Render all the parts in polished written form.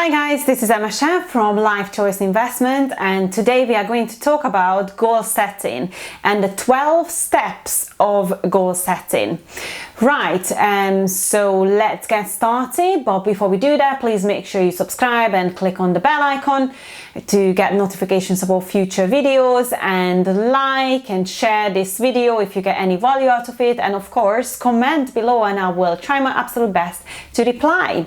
Hi guys, this is Emma Chef from Life Choice Investment, and today we are going to talk about goal setting and the 12 steps of goal setting. Right, so let's get started, but before we do that, please make sure you subscribe and click on the bell icon to get notifications about future videos, and like and share this video if you get any value out of it, and of course comment below and I will try my absolute best to reply.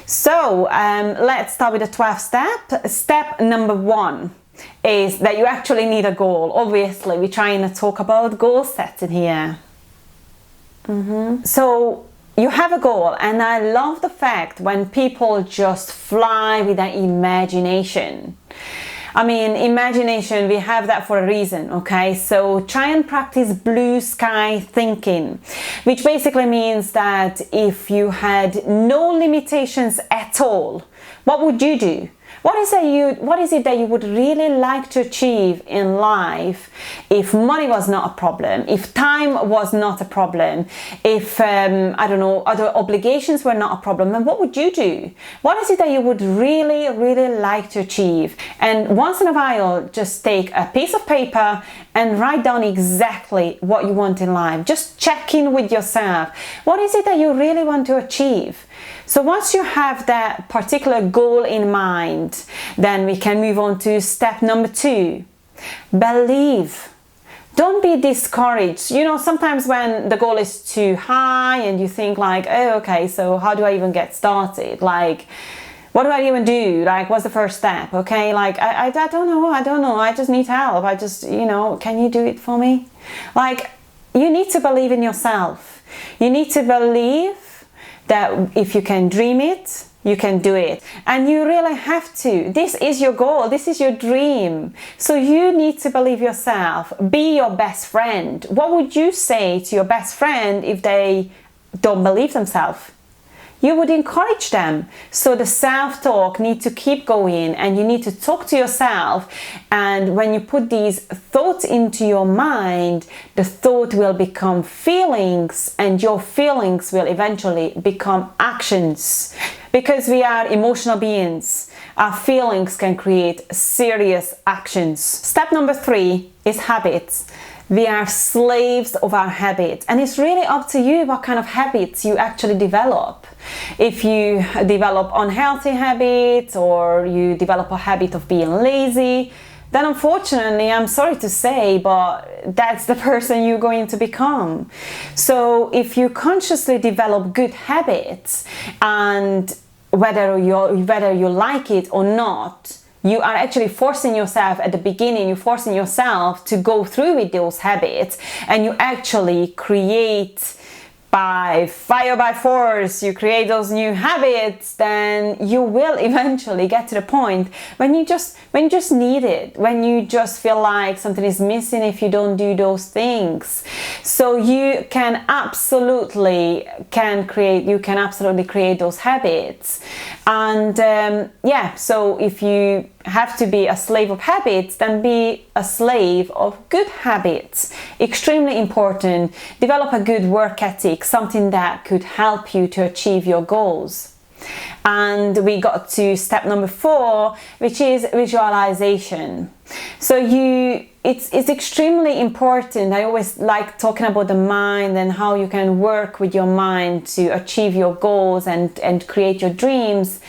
So let's start with the 12th step. Step number 1 is that you actually need a goal. Obviously, we're trying to talk about goal setting here. So you have a goal, and I love the fact when people just fly with their imagination. I mean, imagination, we have that for a reason, okay? So try and practice blue sky thinking, which basically means that if you had no limitations at all, what would you do? What is it that you would really like to achieve in life if money was not a problem, if time was not a problem, if, I don't know, other obligations were not a problem, and what would you do? What is it that you would really, really like to achieve? And once in a while, just take a piece of paper and write down exactly what you want in life. Just check in with yourself. What is it that you really want to achieve? So once you have that particular goal in mind, then we can move on to step number 2. Believe. Don't be discouraged. You know, sometimes when the goal is too high and you think like, oh, okay, so how do I even get started? Like, what do I even do? Like, what's the first step? Okay, like, I don't know. I just need help. I just, can you do it for me? Like, you need to believe in yourself. You need to believe that if you can dream it, you can do it. And you really have to. This is your goal. This is your dream. So you need to believe yourself. Be your best friend. What would you say to your best friend if they don't believe themselves? You would encourage them. So the self-talk needs to keep going, and you need to talk to yourself. And when you put these thoughts into your mind, the thought will become feelings, and your feelings will eventually become actions. Because we are emotional beings, our feelings can create serious actions. Step number 3 is habits. We are slaves of our habits, and it's really up to you what kind of habits you actually develop. If you develop unhealthy habits, or you develop a habit of being lazy, then unfortunately, I'm sorry to say, but that's the person you're going to become. So if you consciously develop good habits, and whether you like it or not, you are actually forcing yourself at the beginning, you're forcing yourself to go through with those habits, and you actually create by fire, by force, you create those new habits, then you will eventually get to the point when you just need it, when you just feel like something is missing if you don't do those things. So you can absolutely create those habits. And so if you have to be a slave of habits, then be a slave of good habits. Extremely important. Develop a good work ethic, something that could help you to achieve your goals. And we got to step number 4, which is visualization. So it's extremely important. I always like talking about the mind and how you can work with your mind to achieve your goals and create your dreams.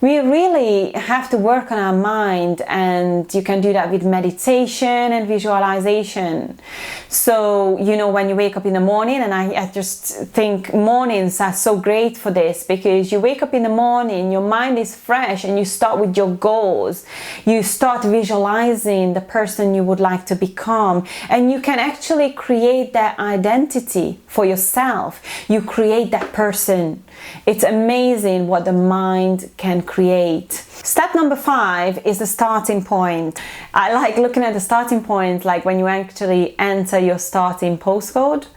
We really have to work on our mind, and you can do that with meditation and visualization. So, when you wake up in the morning, and I just think mornings are so great for this, because you wake up in the morning, your mind is fresh, and you start with your goals. You start visualizing the person you would like to become, and you can actually create that identity for yourself. You create that person. It's amazing what the mind can create. Step number 5 is the starting point. I like looking at the starting point, like when you actually enter your starting postcode,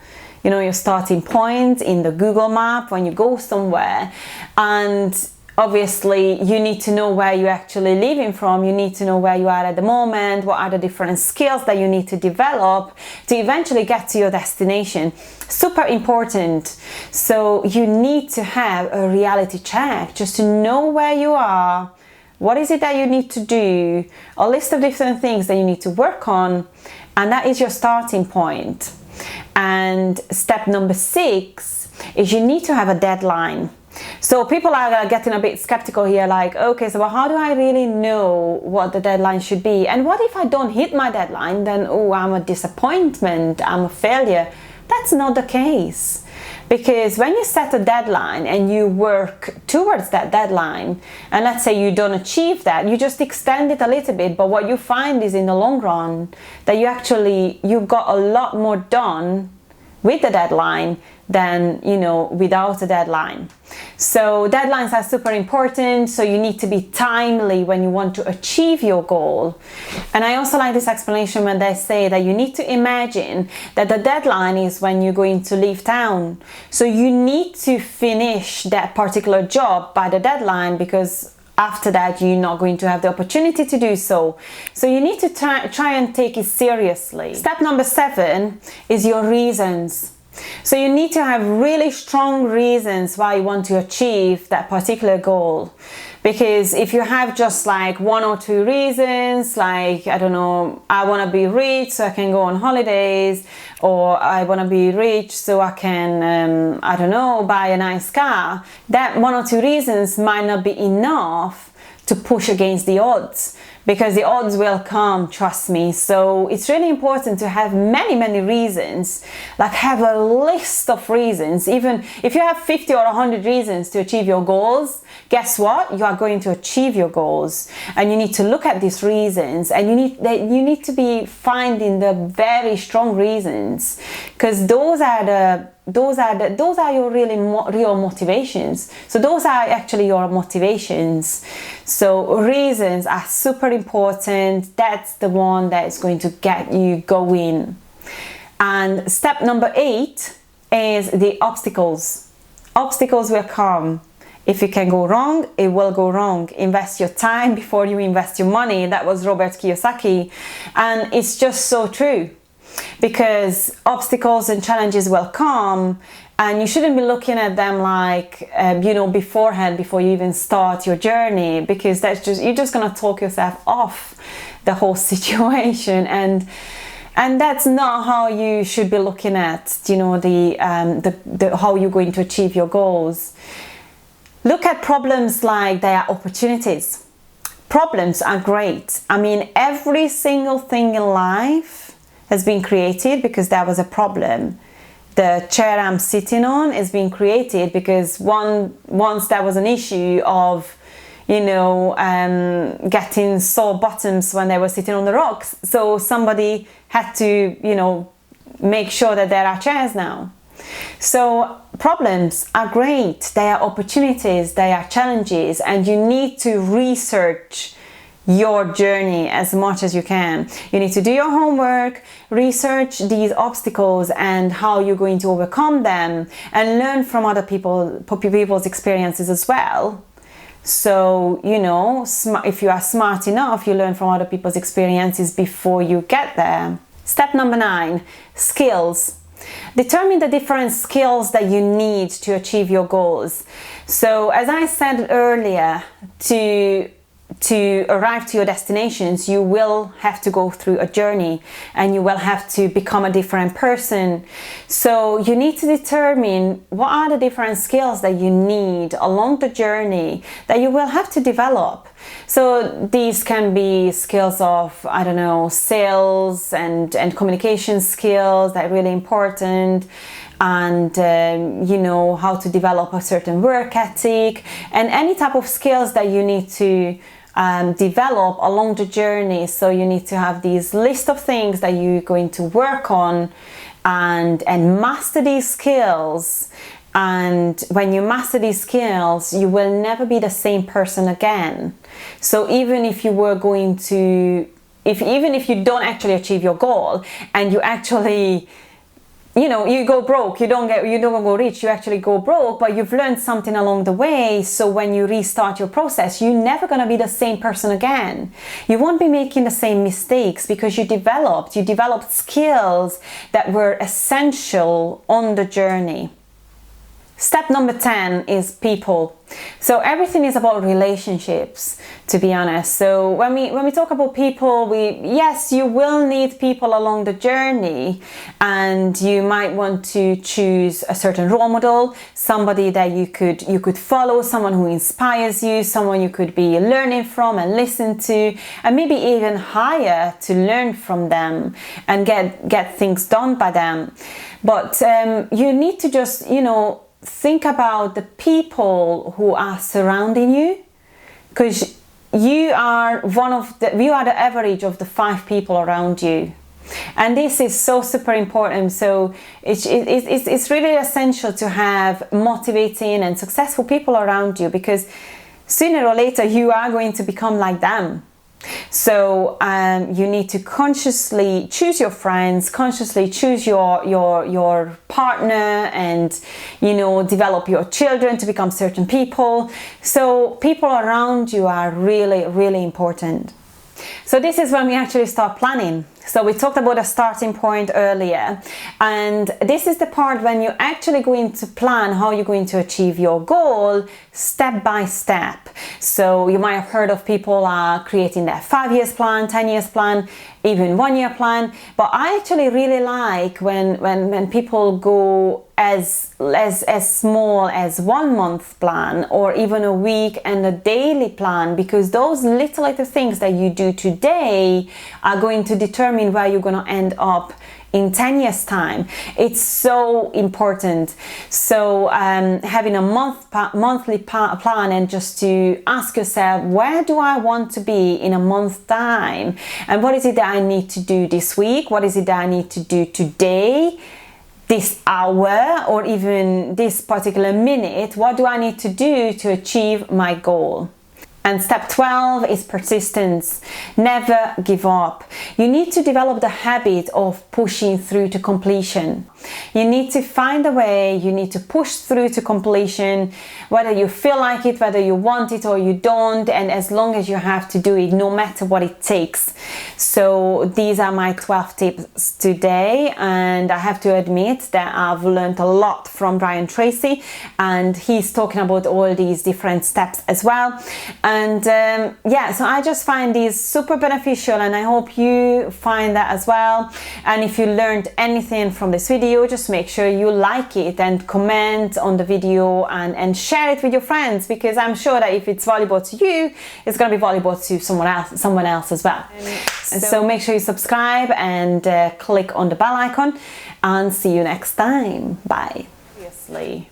your starting point in the Google map when you go somewhere. And Obviously, you need to know where you're actually living from. You need to know where you are at the moment, what are the different skills that you need to develop to eventually get to your destination. Super important. So you need to have a reality check just to know where you are. What is it that you need to do? A list of different things that you need to work on, and that is your starting point. And step number 6 is you need to have a deadline. So people are getting a bit skeptical here, like, okay, so how do I really know what the deadline should be? And what if I don't hit my deadline? Then, oh, I'm a disappointment, I'm a failure. That's not the case. Because when you set a deadline and you work towards that deadline, and let's say you don't achieve that, you just extend it a little bit, but what you find is in the long run that you got a lot more done with the deadline than, without a deadline. So deadlines are super important. So you need to be timely when you want to achieve your goal. And I also like this explanation when they say that you need to imagine that the deadline is when you're going to leave town. So you need to finish that particular job by the deadline, because after that you're not going to have the opportunity to do so. So you need to try and take it seriously. Step number 7 is your reasons. So you need to have really strong reasons why you want to achieve that particular goal. Because if you have just like 1 or 2 reasons, like, I don't know, I want to be rich so I can go on holidays, or I want to be rich so I can, I don't know, buy a nice car, that 1 or 2 reasons might not be enough to push against the odds, because the odds will come, trust me. So it's really important to have many reasons, like have a list of reasons. Even if you have 50 or 100 reasons to achieve your goals, guess what? You are going to achieve your goals, and you need to look at these reasons, and you need to be finding the very strong reasons, because those are your real motivations. So those are actually your motivations. So reasons are super important. That's the one that is going to get you going. And step number 8 is the obstacles. Obstacles will come. If it can go wrong, it will go wrong. Invest your time before you invest your money. That was Robert Kiyosaki. And it's just so true. Because obstacles and challenges will come, and you shouldn't be looking at them like, beforehand, before you even start your journey, because you're just going to talk yourself off the whole situation. And that's not how you should be looking at, how you're going to achieve your goals. Look at problems like they are opportunities. Problems are great. I mean, every single thing in life has been created because there was a problem. The chair I'm sitting on is being created because once there was an issue of, getting sore bottoms when they were sitting on the rocks. So somebody had to, make sure that there are chairs now. So problems are great. They are opportunities, they are challenges, and you need to research your journey as much as you can. You need to do your homework, research these obstacles and how you're going to overcome them, and learn from other people's experiences as well. So, if you are smart enough, you learn from other people's experiences before you get there. Step number 9, skills. Determine the different skills that you need to achieve your goals. So, as I said earlier, to arrive to your destinations, you will have to go through a journey, and you will have to become a different person. So you need to determine what are the different skills that you need along the journey that you will have to develop. So these can be skills of, sales and communication skills that are really important, and how to develop a certain work ethic, and any type of skills that you need to develop along the journey. So you need to have these list of things that you're going to work on and master these skills. And when you master these skills, you will never be the same person again. So even if you were going to, even if you don't actually achieve your goal, and you actually you go broke, you don't go rich, you actually go broke, but you've learned something along the way. So when you restart your process, you're never going to be the same person again. You won't be making the same mistakes because you developed skills that were essential on the journey. Step number 10 is people. So everything is about relationships, to be honest. So when we talk about people, yes, you will need people along the journey, and you might want to choose a certain role model, somebody that you could follow, someone who inspires you, someone you could be learning from and listen to, and maybe even hire to learn from them and get things done by them. But you need to just, think about the people who are surrounding you, because you are the average of the 5 people around you, and this is so super important. So it's really essential to have motivating and successful people around you, because sooner or later you are going to become like them. So you need to consciously choose your friends, consciously choose your partner, and develop your children to become certain people. So people around you are really, really important. So this is when we actually start planning. So we talked about a starting point earlier, and this is the part when you're actually going to plan how you're going to achieve your goal step by step. So you might have heard of people creating their 5 years plan, 10 years plan, even 1 year plan. But I actually really like when people go as small as 1 month plan, or even a week and a daily plan, because those little things that you do today are going to determine where you're going to end up in 10 years time. It's so important. So having a monthly plan, and just to ask yourself, where do I want to be in a month's time, and what is it that I need to do this week, what is it that I need to do today, this hour, or even this particular minute. What do I need to do to achieve my goal? And step 12 is persistence. Never give up. You need to develop the habit of pushing through to completion. You need to find a way, you need to push through to completion, whether you feel like it, whether you want it or you don't, and as long as you have to do it, no matter what it takes. So these are my 12 tips today, and I have to admit that I've learned a lot from Brian Tracy, and he's talking about all these different steps as well. And so I just find these super beneficial, and I hope you find that as well. And if you learned anything from this video, just make sure you like it and comment on the video, and share it with your friends, because I'm sure that if it's valuable to you, it's going to be valuable to someone else as well. So make sure you subscribe and click on the bell icon, and see you next time. Bye. Obviously,